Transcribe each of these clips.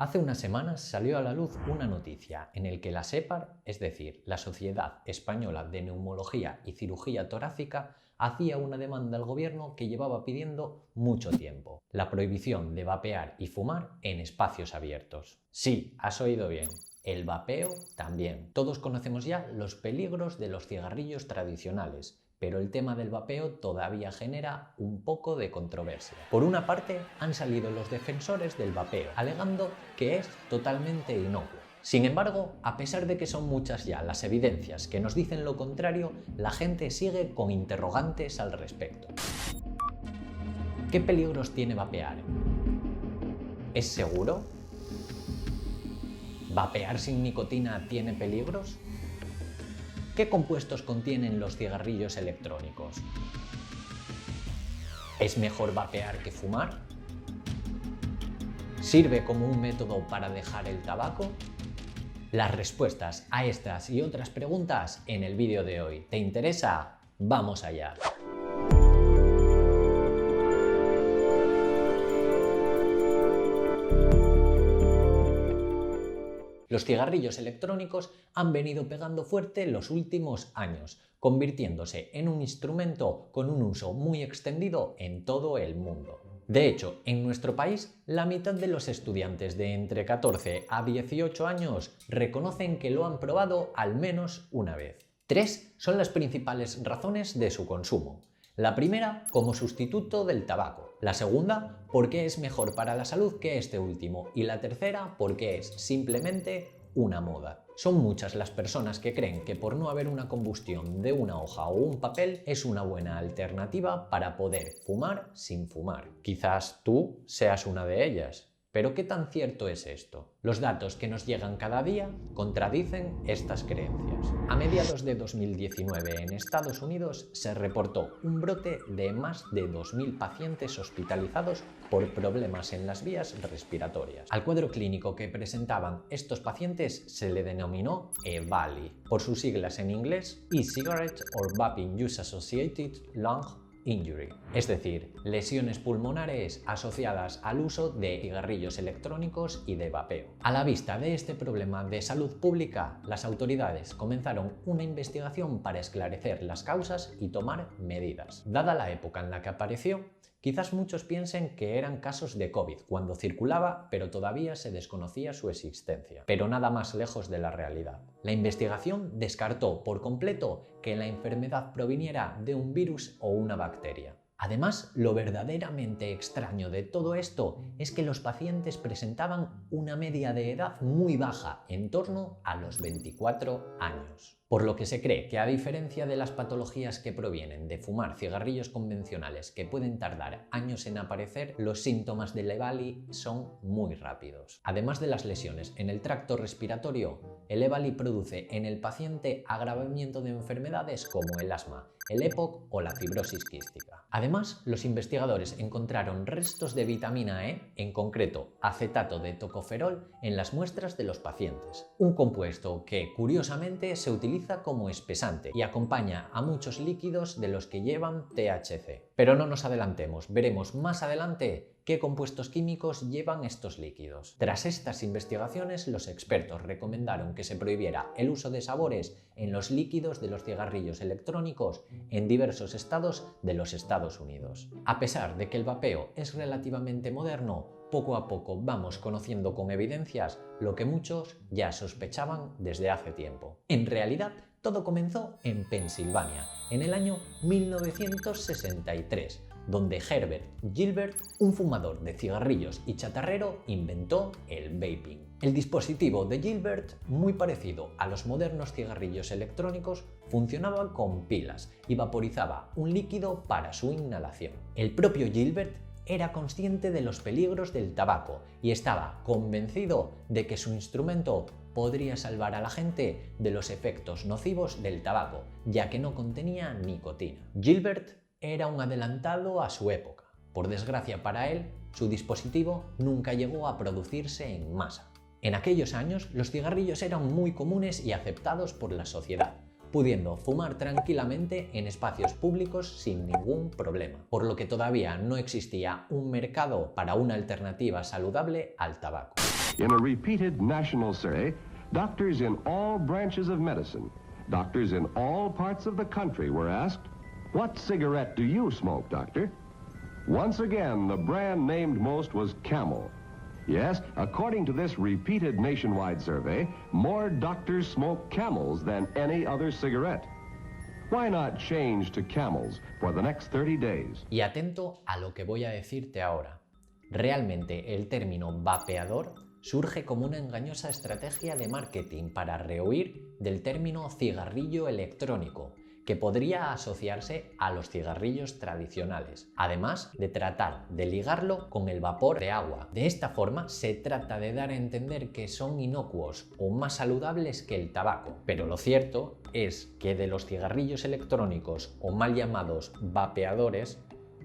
Hace unas semanas salió a la luz una noticia en la que la SEPAR, es decir, la Sociedad Española de Neumología y Cirugía Torácica, hacía una demanda al gobierno que llevaba pidiendo mucho tiempo: la prohibición de vapear y fumar en espacios abiertos. Sí, has oído bien. El vapeo también. Todos conocemos ya los peligros de los cigarrillos tradicionales, pero el tema del vapeo todavía genera un poco de controversia. Por una parte, han salido los defensores del vapeo, alegando que es totalmente inocuo. Sin embargo, a pesar de que son muchas ya las evidencias que nos dicen lo contrario, la gente sigue con interrogantes al respecto. ¿Qué peligros tiene vapear? ¿Es seguro? ¿Vapear sin nicotina tiene peligros? ¿Qué compuestos contienen los cigarrillos electrónicos? ¿Es mejor vapear que fumar? ¿Sirve como un método para dejar el tabaco? Las respuestas a estas y otras preguntas en el vídeo de hoy. ¿Te interesa? ¡Vamos allá! Los cigarrillos electrónicos han venido pegando fuerte los últimos años, convirtiéndose en un instrumento con un uso muy extendido en todo el mundo. De hecho, en nuestro país, la mitad de los estudiantes de entre 14 a 18 años reconocen que lo han probado al menos una vez. Tres son las principales razones de su consumo. La primera, como sustituto del tabaco. La segunda, porque es mejor para la salud que este último. Y la tercera, porque es simplemente una moda. Son muchas las personas que creen que por no haber una combustión de una hoja o un papel es una buena alternativa para poder fumar sin fumar. Quizás tú seas una de ellas. ¿Pero qué tan cierto es esto? Los datos que nos llegan cada día contradicen estas creencias. A mediados de 2019 en Estados Unidos se reportó un brote de más de 2.000 pacientes hospitalizados por problemas en las vías respiratorias. Al cuadro clínico que presentaban estos pacientes se le denominó EVALI, por sus siglas en inglés, E-Cigarette or Vaping Use Associated Lung Injury, es decir, lesiones pulmonares asociadas al uso de cigarrillos electrónicos y de vapeo. A la vista de este problema de salud pública, las autoridades comenzaron una investigación para esclarecer las causas y tomar medidas. Dada la época en la que apareció, quizás muchos piensen que eran casos de COVID cuando circulaba, pero todavía se desconocía su existencia. Pero nada más lejos de la realidad. La investigación descartó por completo que la enfermedad proviniera de un virus o una bacteria. Además, lo verdaderamente extraño de todo esto es que los pacientes presentaban una media de edad muy baja, en torno a los 24 años. Por lo que se cree que, a diferencia de las patologías que provienen de fumar cigarrillos convencionales que pueden tardar años en aparecer, los síntomas del EVALI son muy rápidos. Además de las lesiones en el tracto respiratorio, el EVALI produce en el paciente agravamiento de enfermedades como el asma, el EPOC o la fibrosis quística. Además, los investigadores encontraron restos de vitamina E, en concreto acetato de tocoferol, en las muestras de los pacientes. Un compuesto que, curiosamente, se utiliza como espesante y acompaña a muchos líquidos de los que llevan THC. Pero no nos adelantemos, veremos más adelante qué compuestos químicos llevan estos líquidos. Tras estas investigaciones, los expertos recomendaron que se prohibiera el uso de sabores en los líquidos de los cigarrillos electrónicos en diversos estados de los Estados Unidos. A pesar de que el vapeo es relativamente moderno, poco a poco vamos conociendo con evidencias lo que muchos ya sospechaban desde hace tiempo. En realidad, todo comenzó en Pensilvania, en el año 1963, donde Herbert Gilbert, un fumador de cigarrillos y chatarrero, inventó el vaping. El dispositivo de Gilbert, muy parecido a los modernos cigarrillos electrónicos, funcionaba con pilas y vaporizaba un líquido para su inhalación. El propio Gilbert era consciente de los peligros del tabaco y estaba convencido de que su instrumento podría salvar a la gente de los efectos nocivos del tabaco, ya que no contenía nicotina. Gilbert era un adelantado a su época. Por desgracia para él, su dispositivo nunca llegó a producirse en masa. En aquellos años, los cigarrillos eran muy comunes y aceptados por la sociedad, pudiendo fumar tranquilamente en espacios públicos sin ningún problema, por lo que todavía no existía un mercado para una alternativa saludable al tabaco. In a repeated national survey, doctors in all branches of medicine, doctors in all parts of the country were asked, "What cigarette do you smoke, doctor?" Once again, the brand named most was Camel. Yes, according to this repeated nationwide survey, more doctors smoke Camels than any other cigarette. Why not change to Camels for the next 30 days? Y atento a lo que voy a decirte ahora. Realmente el término vapeador surge como una engañosa estrategia de marketing para rehuir del término cigarrillo electrónico, que podría asociarse a los cigarrillos tradicionales, además de tratar de ligarlo con el vapor de agua. De esta forma se trata de dar a entender que son inocuos o más saludables que el tabaco, pero lo cierto es que de los cigarrillos electrónicos o mal llamados vapeadores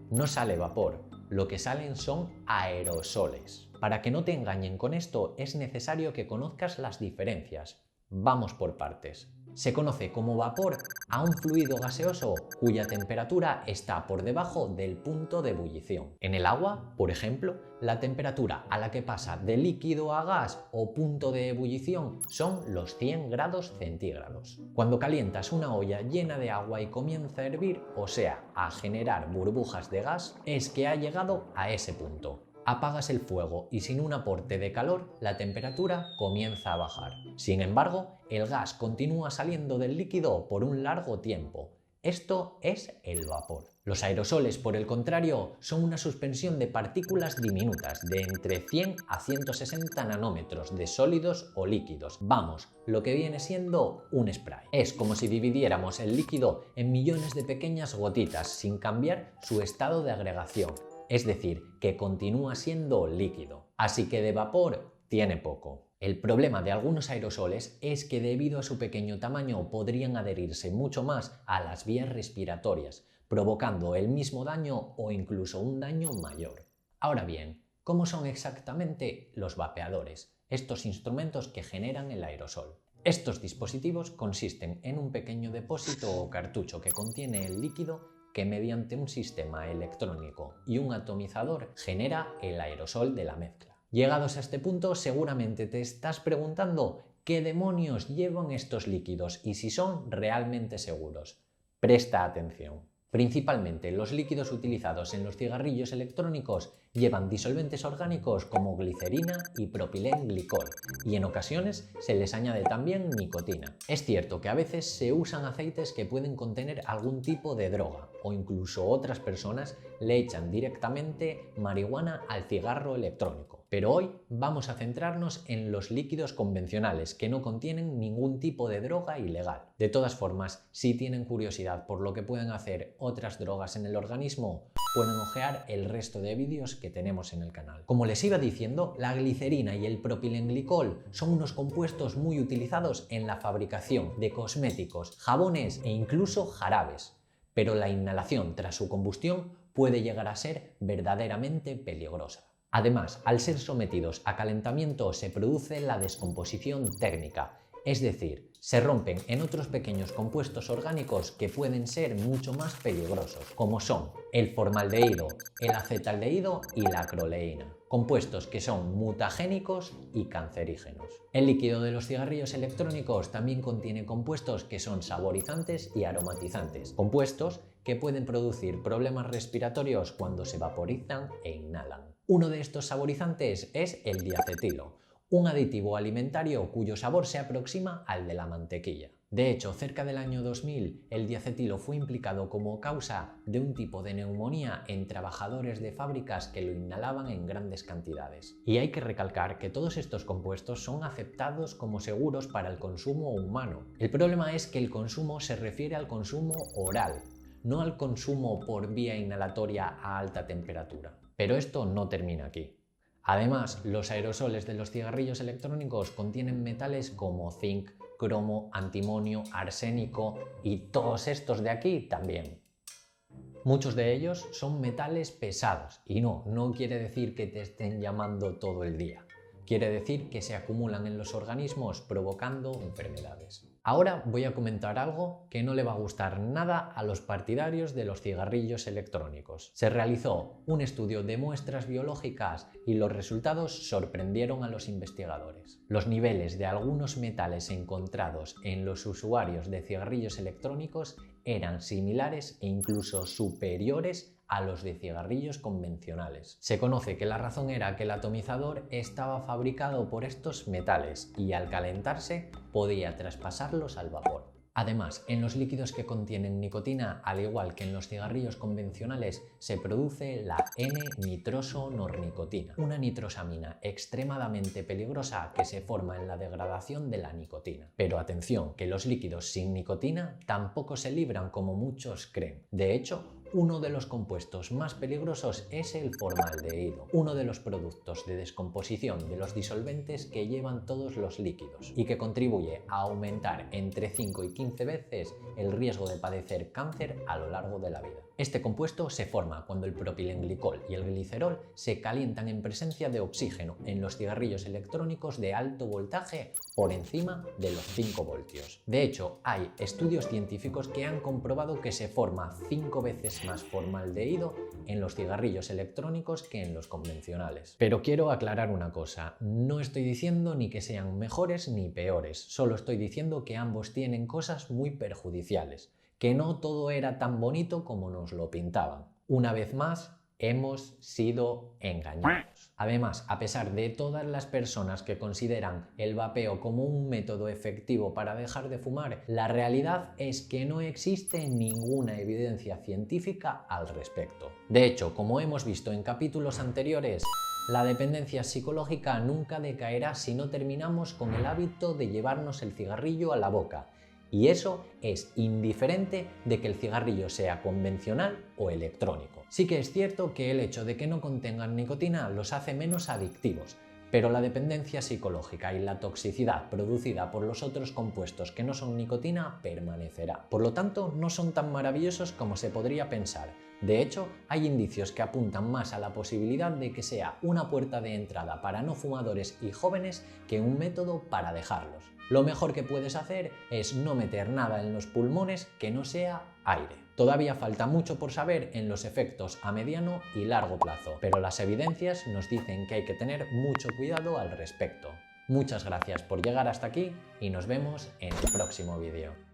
no sale vapor, lo que salen son aerosoles. Para que no te engañen con esto es necesario que conozcas las diferencias. Vamos por partes. Se conoce como vapor a un fluido gaseoso cuya temperatura está por debajo del punto de ebullición. En el agua, por ejemplo, la temperatura a la que pasa de líquido a gas o punto de ebullición son los 100 grados centígrados. Cuando calientas una olla llena de agua y comienza a hervir, o sea, a generar burbujas de gas, es que ha llegado a ese punto. Apagas el fuego y sin un aporte de calor, la temperatura comienza a bajar. Sin embargo, el gas continúa saliendo del líquido por un largo tiempo. Esto es el vapor. Los aerosoles, por el contrario, son una suspensión de partículas diminutas de entre 100 a 160 nanómetros de sólidos o líquidos. Vamos, lo que viene siendo un spray. Es como si dividiéramos el líquido en millones de pequeñas gotitas sin cambiar su estado de agregación. Es decir, que continúa siendo líquido. Así que de vapor tiene poco. El problema de algunos aerosoles es que debido a su pequeño tamaño podrían adherirse mucho más a las vías respiratorias, provocando el mismo daño o incluso un daño mayor. Ahora bien, ¿cómo son exactamente los vapeadores, estos instrumentos que generan el aerosol? Estos dispositivos consisten en un pequeño depósito o cartucho que contiene el líquido que mediante un sistema electrónico y un atomizador genera el aerosol de la mezcla. Llegados a este punto, seguramente te estás preguntando qué demonios llevan estos líquidos y si son realmente seguros. Presta atención. Principalmente los líquidos utilizados en los cigarrillos electrónicos llevan disolventes orgánicos como glicerina y propilenglicol y en ocasiones se les añade también nicotina. Es cierto que a veces se usan aceites que pueden contener algún tipo de droga o incluso otras personas le echan directamente marihuana al cigarro electrónico. Pero hoy vamos a centrarnos en los líquidos convencionales que no contienen ningún tipo de droga ilegal. De todas formas, si tienen curiosidad por lo que pueden hacer otras drogas en el organismo, pueden ojear el resto de vídeos que tenemos en el canal. Como les iba diciendo, la glicerina y el propilenglicol son unos compuestos muy utilizados en la fabricación de cosméticos, jabones e incluso jarabes, pero la inhalación tras su combustión puede llegar a ser verdaderamente peligrosa. Además, al ser sometidos a calentamiento se produce la descomposición térmica, es decir, se rompen en otros pequeños compuestos orgánicos que pueden ser mucho más peligrosos, como son el formaldehído, el acetaldehído y la acroleína, compuestos que son mutagénicos y cancerígenos. El líquido de los cigarrillos electrónicos también contiene compuestos que son saborizantes y aromatizantes, compuestos que pueden producir problemas respiratorios cuando se vaporizan e inhalan. Uno de estos saborizantes es el diacetilo, un aditivo alimentario cuyo sabor se aproxima al de la mantequilla. De hecho, cerca del año 2000, el diacetilo fue implicado como causa de un tipo de neumonía en trabajadores de fábricas que lo inhalaban en grandes cantidades. Y hay que recalcar que todos estos compuestos son aceptados como seguros para el consumo humano. El problema es que el consumo se refiere al consumo oral, no al consumo por vía inhalatoria a alta temperatura. Pero esto no termina aquí. Además, los aerosoles de los cigarrillos electrónicos contienen metales como zinc, cromo, antimonio, arsénico y todos estos de aquí también. Muchos de ellos son metales pesados y no quiere decir que te estén llamando todo el día. Quiere decir que se acumulan en los organismos provocando enfermedades. Ahora voy a comentar algo que no le va a gustar nada a los partidarios de los cigarrillos electrónicos. Se realizó un estudio de muestras biológicas y los resultados sorprendieron a los investigadores. Los niveles de algunos metales encontrados en los usuarios de cigarrillos electrónicos eran similares e incluso superiores a los de cigarrillos convencionales. Se conoce que la razón era que el atomizador estaba fabricado por estos metales y al calentarse podía traspasarlos al vapor. Además, en los líquidos que contienen nicotina, al igual que en los cigarrillos convencionales, se produce la N-nitroso-nornicotina, una nitrosamina extremadamente peligrosa que se forma en la degradación de la nicotina. Pero atención, que los líquidos sin nicotina tampoco se libran como muchos creen. De hecho, uno de los compuestos más peligrosos es el formaldehído, uno de los productos de descomposición de los disolventes que llevan todos los líquidos y que contribuye a aumentar entre 5 y 15 veces el riesgo de padecer cáncer a lo largo de la vida. Este compuesto se forma cuando el propilenglicol y el glicerol se calientan en presencia de oxígeno en los cigarrillos electrónicos de alto voltaje por encima de los 5 voltios. De hecho, hay estudios científicos que han comprobado que se forma 5 veces más formaldehído en los cigarrillos electrónicos que en los convencionales. Pero quiero aclarar una cosa, no estoy diciendo ni que sean mejores ni peores, solo estoy diciendo que ambos tienen cosas muy perjudiciales, que no todo era tan bonito como nos lo pintaban. Una vez más, hemos sido engañados. Además, a pesar de todas las personas que consideran el vapeo como un método efectivo para dejar de fumar, la realidad es que no existe ninguna evidencia científica al respecto. De hecho, como hemos visto en capítulos anteriores, la dependencia psicológica nunca decaerá si no terminamos con el hábito de llevarnos el cigarrillo a la boca. Y eso es indiferente de que el cigarrillo sea convencional o electrónico. Sí que es cierto que el hecho de que no contengan nicotina los hace menos adictivos, pero la dependencia psicológica y la toxicidad producida por los otros compuestos que no son nicotina permanecerá. Por lo tanto, no son tan maravillosos como se podría pensar. De hecho, hay indicios que apuntan más a la posibilidad de que sea una puerta de entrada para no fumadores y jóvenes que un método para dejarlos. Lo mejor que puedes hacer es no meter nada en los pulmones que no sea aire. Todavía falta mucho por saber en los efectos a mediano y largo plazo, pero las evidencias nos dicen que hay que tener mucho cuidado al respecto. Muchas gracias por llegar hasta aquí y nos vemos en el próximo vídeo.